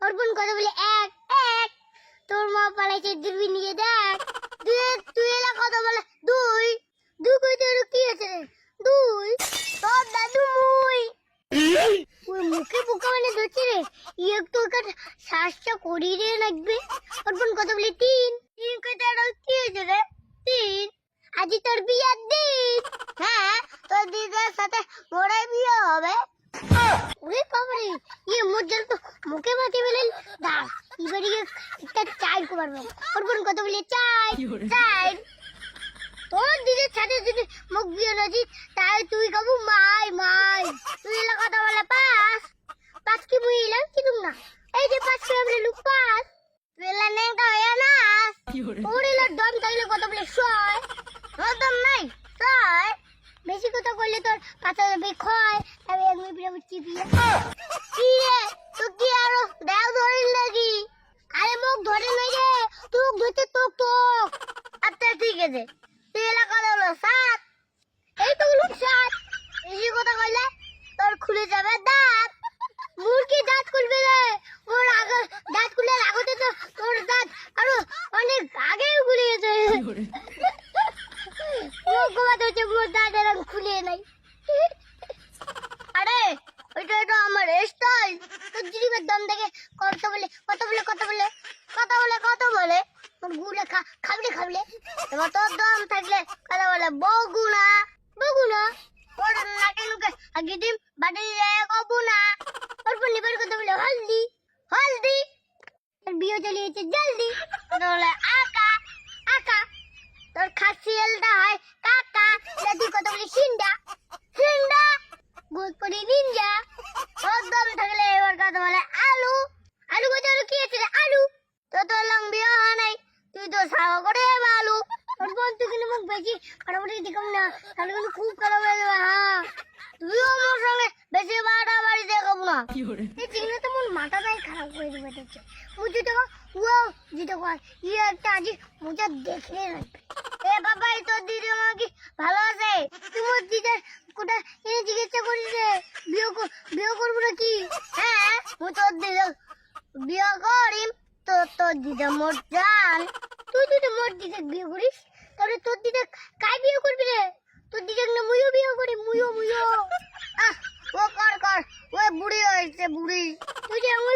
অর্পণ কথা বলে এক এক। তোর মা পালাইছে, দিবি নিয়ে দেখ। তুই তুই এলা কথা বলে দুই দুই কইতে কি আছে রে? দুই তোর দাদু মুই ওই মুখে বোকা মানে ধরছে রে। একটু ওকে শ্বাসটা করি রে লাগবে। অর্পণ কথা বলে তিন তিন কইতে কি আছে রে? তিন আজি তোর বিয়ার দিন। হ্যাঁ, তোর দিদির সাথে মোড়াই বিয়ে হবে। ওরে বাবারে, মজ্জাল তো মুখে মাটি বলেন দাঁড়। এবারে একটা চাই করবো। অর্পণ কথা বলে চাই চাই। তোর দিদির সাথে যদি মুখ বিয়ে না দিস তাই তুই খাবো মাই মাই। তুই এলা কথা বলে পাস পাস কি মুই এলাম কি না? এই যে পাস কে আমরা লুক পাস। তুই এলা নেংটা হয়ে না তোর এলা দম থাকলে কথা বলে ছয়। তোর দম নাই ছয়। বেশি কথা কইলে তোর পাতা যাবে ক্ষয়। আমি এক মিনিট বুঝছি দিয়ে কি রে তো কি আরো দেও ধরিল নাকি? আরে মুখ ধরে নাই রে, তুই ধরতে তোক তোক। আচ্ছা ঠিক আছে, তুই এলা কথা বলো সাত। এই তো বলুন সাত। বেশি কথা কইলে তোর খুলে যাবে দাঁত। মুরগি দাঁত খুলবে রে। ওর আগে দাঁত খুলে লাগতে তো তোর দাঁত আরো অনেক আগেই খুলে গেছে। মোর দাঁত এরকম খুলে নাই। আরে ওইটা তো আমার স্টাইল। তোর জিরিবের দম দেখে কথা বলে কথা বলে কথা বলে কথা বলে কথা বলে তোর গুলে খাবলে খাবলে। এবার তোর দম থাকলে কথা বলে বগুনা বগুনা। ওর নাকে নুকে আগে ডিম বাড়ি কবু না। অল্প লিবার কথা বলে হলদি হলদি। তোর বিয়ে চলিয়েছে জলদি কথা বলে আকা আকা। তোর খাসিয়েলটা হয় কাকা। তুই কথা বলি সিন্ডা সিন্ডা। গোদ পরি নিনজা। তোর দম থাকলে এবার কথা বলে আলু আলু। কথা কি আছে রে? আলু। তো লং বিয়ে হয় নাই, তুই তো সাও করে আলু। তোর বোন তুই কিন্তু মুখ বেশি কাটাকুটি দিকাম না, তাহলে কিন্তু খুব খারাপ হয়ে যাবে। হ্যাঁ, তুইও আমার সঙ্গে বেশি বাড়াবাড়ি দেখাবো না। এই চিংড়ি তো মন মাথাটাই খারাপ করে দিবে দেখছে। মুঝে দেখো ও যেটা কয় একটা আজি মুঝে দেখে রাখবে। এ বাবা, তোর দিদি আমার কি ভালো আছে? তুই মোর দিদার কোটা এনে জিজ্ঞাসা করিস রে বিয়ে করবো নাকি? হ্যাঁ, মু তোর দিদা বিয়ে করিম। তোর দিদা মোর জান। তুই তো মোর দিদা বিয়ে করিস, তাহলে তোর দিদা কাই বিয়ে করবি রে? তোর দিদা না মুইও বিয়ে করি। মুইও ও কর ও বুড়ি হয়েছে বুড়ি। তুই যে আমি